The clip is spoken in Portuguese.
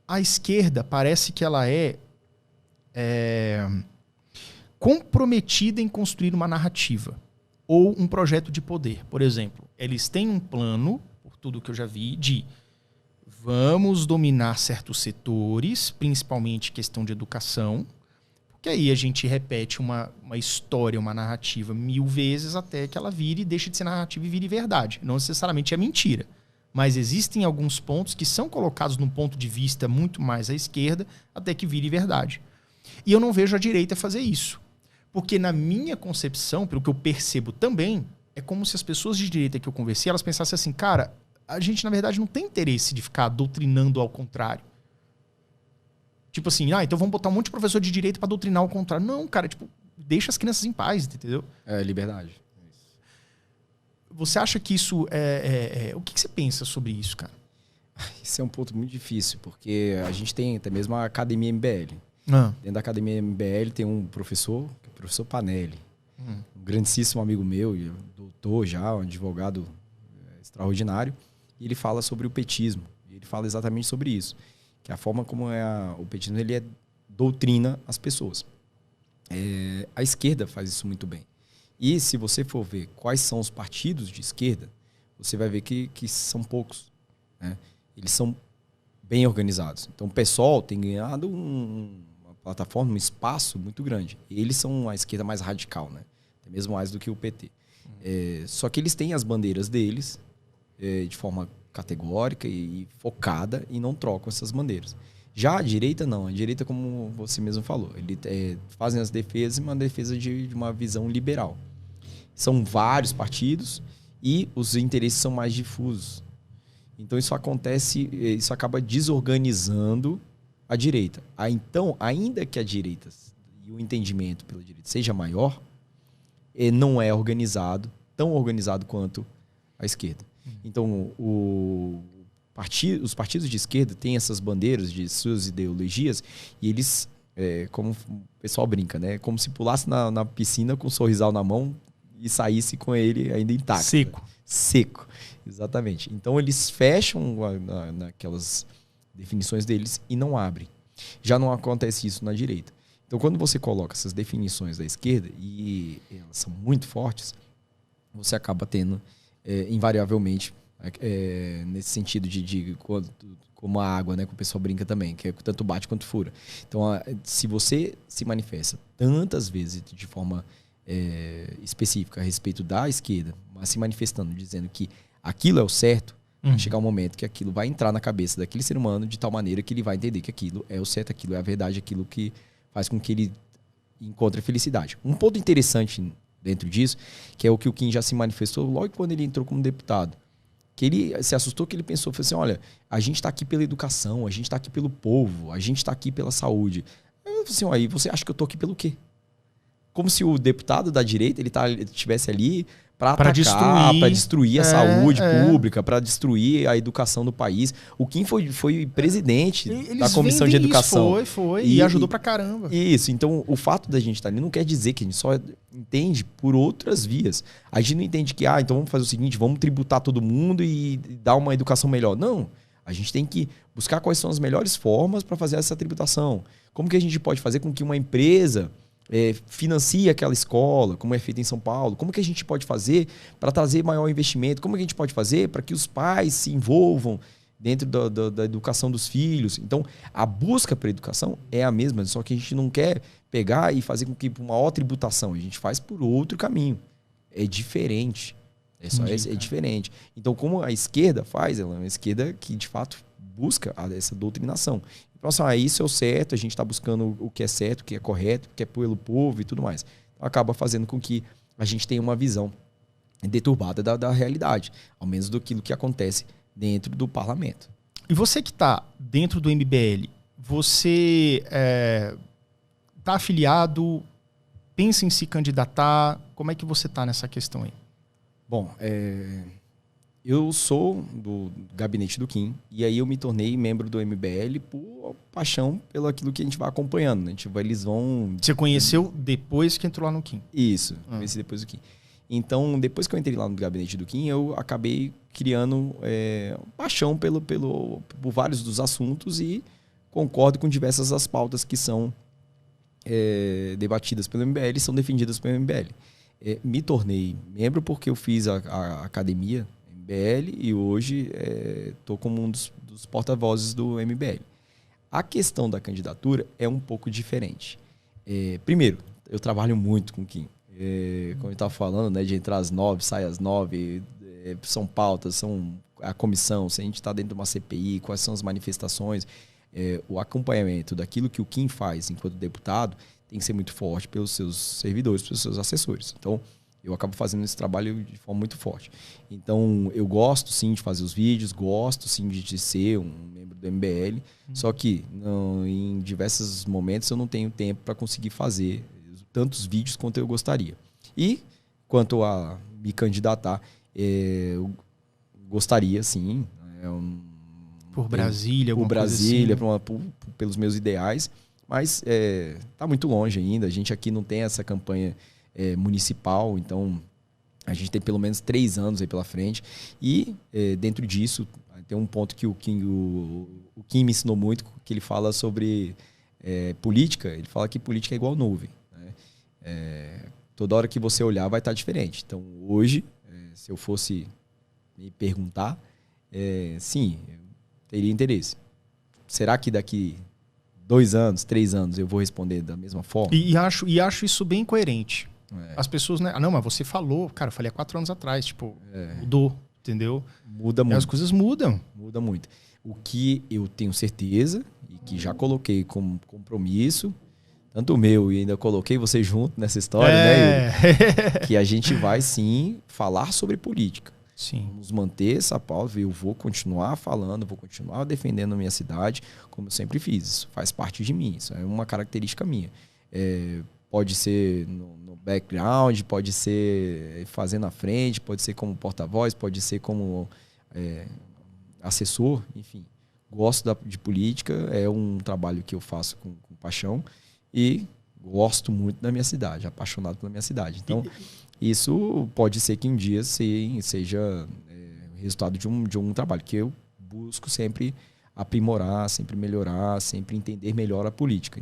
a esquerda parece que ela é comprometida em construir uma narrativa ou um projeto de poder. Por exemplo, eles têm um plano, por tudo que eu já vi, de vamos dominar certos setores, principalmente questão de educação, porque aí a gente repete uma história, uma narrativa 1000 vezes até que ela vire e deixe de ser narrativa e vire verdade. Não necessariamente é mentira, mas existem alguns pontos que são colocados num ponto de vista muito mais à esquerda até que vire verdade. E eu não vejo a direita fazer isso. Porque na minha concepção, pelo que eu percebo também, é como se as pessoas de direita que eu conversei, elas pensassem assim, cara, a gente na verdade não tem interesse de ficar doutrinando ao contrário. Tipo assim, então vamos botar um monte de professor de direita pra doutrinar ao contrário. Não, cara, tipo, deixa as crianças em paz, entendeu? É liberdade. Você acha que isso o que você pensa sobre isso, cara? Esse é um ponto muito difícil, porque a gente tem até mesmo a Academia MBL. Dentro da Academia MBL tem um professor, que é o professor Panelli. Um grandíssimo amigo meu, doutor já, um advogado extraordinário. E ele fala sobre o petismo. Ele fala exatamente sobre isso. Que a forma como o petismo ele doutrina as pessoas. A esquerda faz isso muito bem. E se você for ver quais são os partidos de esquerda, você vai ver que são poucos. Né? Eles são bem organizados. Então o PSOL tem ganhado uma plataforma, um espaço muito grande. E eles são a esquerda mais radical, né? Até mesmo mais do que o PT. Só que eles têm as bandeiras deles de forma categórica e focada e não trocam essas bandeiras. Já a direita não. A direita, como você mesmo falou, eles fazem as defesas, uma defesa de uma visão liberal. São vários partidos e os interesses são mais difusos. Então isso acaba desorganizando a direita. Então, ainda que a direita e o entendimento pela direita seja maior, não é organizado, tão organizado quanto a esquerda. Então, os partidos de esquerda têm essas bandeiras de suas ideologias e eles, como o pessoal brinca, né? Como se pulasse na piscina com um sorrisal na mão e saísse com ele ainda intacto. Seco. Né? Seco, exatamente. Então, eles fecham naquelas definições deles e não abrem. Já não acontece isso na direita. Então, quando você coloca essas definições da esquerda e elas são muito fortes, você acaba tendo, invariavelmente, nesse sentido como a água, né, que o pessoal brinca também, que é tanto bate quanto fura. Então, se você se manifesta tantas vezes de forma específica a respeito da esquerda, mas se manifestando, dizendo que aquilo é o certo, vai chegar um momento que aquilo vai entrar na cabeça daquele ser humano de tal maneira que ele vai entender que aquilo é o certo, aquilo é a verdade, aquilo que faz com que ele encontre a felicidade. Um ponto interessante dentro disso, que é o que o Kim já se manifestou logo quando ele entrou como deputado, que ele se assustou, que ele pensou, falou assim, olha, a gente está aqui pela educação, a gente está aqui pelo povo, a gente está aqui pela saúde. Eu falei assim, aí você acha que eu estou aqui pelo quê? Como se o deputado da direita ele estivesse ali para atacar, para destruir a saúde pública, para destruir a educação do país. O Kim foi presidente da Comissão de Educação. Foi. E ajudou pra caramba. Isso. Então, o fato da gente estar ali não quer dizer que a gente só entende por outras vias. A gente não entende que, então vamos fazer o seguinte, vamos tributar todo mundo e dar uma educação melhor. Não. A gente tem que buscar quais são as melhores formas para fazer essa tributação. Como que a gente pode fazer com que uma empresa financia aquela escola, como é feito em São Paulo? Como que a gente pode fazer para trazer maior investimento? Como que a gente pode fazer para que os pais se envolvam dentro da educação dos filhos? Então, a busca para a educação é a mesma, só que a gente não quer pegar e fazer com que uma maior tributação, a gente faz por outro caminho. É diferente. É diferente. Então, como a esquerda faz, ela é uma esquerda que, de fato, busca essa doutrinação. Então, assim, isso é o certo, a gente está buscando o que é certo, o que é correto, o que é pelo povo e tudo mais. Então, acaba fazendo com que a gente tenha uma visão deturbada da realidade, ao menos do que acontece dentro do parlamento. E você que está dentro do MBL, você está afiliado, pensa em se candidatar, como é que você está nessa questão aí? Bom, eu sou do gabinete do Kim e aí eu me tornei membro do MBL por paixão pelo aquilo que a gente vai acompanhando. Né? Eles vão... Você conheceu depois que entrou lá no Kim? Isso, conheci depois do Kim. Então, depois que eu entrei lá no gabinete do Kim, eu acabei criando paixão por vários dos assuntos e concordo com diversas das pautas que são debatidas pelo MBL e são defendidas pelo MBL. Me tornei membro porque eu fiz a academia MBL e hoje estou como um dos porta-vozes do MBL. A questão da candidatura é um pouco diferente. Primeiro, eu trabalho muito com o Kim. Como eu estava falando, né, de entrar às 9, sair às 9, são pautas, são a comissão, se a gente está dentro de uma CPI, quais são as manifestações, o acompanhamento daquilo que o Kim faz enquanto deputado tem que ser muito forte pelos seus servidores, pelos seus assessores. Então, eu acabo fazendo esse trabalho de forma muito forte. Então, eu gosto sim de fazer os vídeos, gosto sim de ser um membro do MBL, só que em diversos momentos eu não tenho tempo para conseguir fazer tantos vídeos quanto eu gostaria. E, quanto a me candidatar, eu gostaria sim. Por Brasília, por Brasília, assim. Pelos meus ideais, mas está muito longe ainda. A gente aqui não tem essa campanha municipal, então a gente tem pelo menos 3 anos aí pela frente. E dentro disso, tem um ponto que o Kim me ensinou muito, que ele fala sobre política. Ele fala que política é igual nuvem. Toda hora que você olhar vai estar diferente. Então, hoje, se eu fosse me perguntar, sim, eu teria interesse. Será que daqui 2 anos, 3 anos, eu vou responder da mesma forma? E acho isso bem coerente. As pessoas, né? Não, mas você falou, cara, eu falei há 4 anos atrás, tipo, mudou, entendeu? Muda muito. As coisas mudam. Muda muito. O que eu tenho certeza, e que já coloquei como compromisso, tanto o meu e ainda coloquei você junto nessa história, né, Yuri? Que a gente vai sim falar sobre política. Sim. Vamos manter essa pauta. Eu vou continuar falando, vou continuar defendendo a minha cidade, como eu sempre fiz. Isso faz parte de mim, isso é uma característica minha. Pode ser no background, pode ser fazendo à frente, pode ser como porta-voz, pode ser como assessor, enfim. Gosto de política, é um trabalho que eu faço com paixão. E gosto muito da minha cidade, apaixonado pela minha cidade. Então, isso pode ser que um dia seja resultado de um trabalho que eu busco sempre aprimorar, sempre melhorar, sempre entender melhor a política.